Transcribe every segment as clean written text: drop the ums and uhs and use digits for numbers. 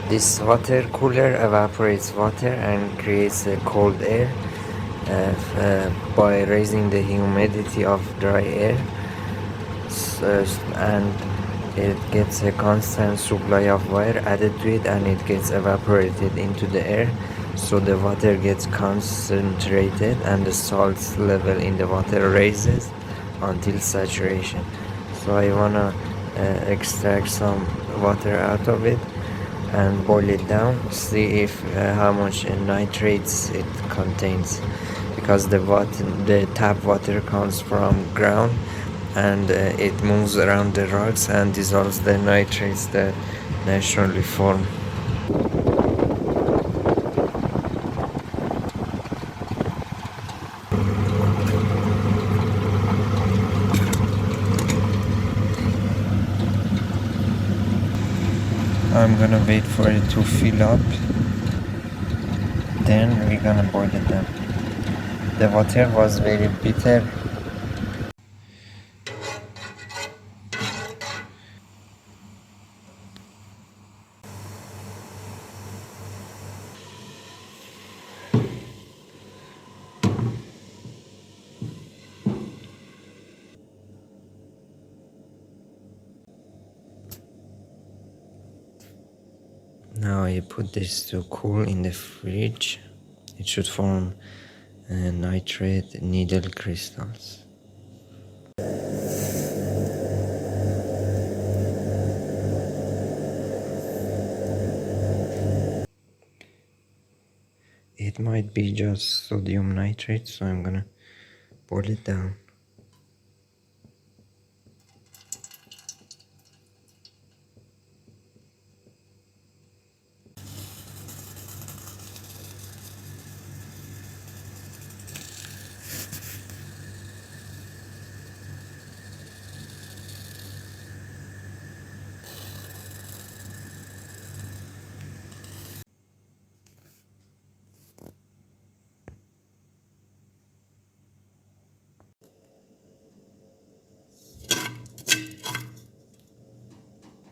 This water cooler evaporates water and creates a cold air by raising the humidity of dry air, and it gets a constant supply of water added to it, and it gets evaporated into the air, so the water gets concentrated and the salt level in the water raises until saturation. So I wanna extract some water out of it and boil it down, see if how much nitrates it contains, because the tap water comes from ground, and it moves around the rocks and dissolves the nitrates that naturally form. I'm gonna wait for it to fill up, then we're gonna boil it down. The water was very bitter. Now I put this to cool in the fridge. It should form nitrate needle crystals. It might be just sodium nitrate, so I'm gonna boil it down.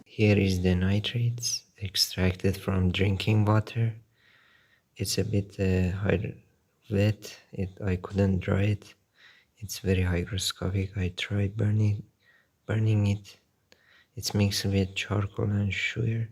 Here is the nitrates extracted from drinking water. It's a bit wet. I couldn't dry it. It's very hygroscopic. I tried burning it. It's mixed with charcoal and sugar.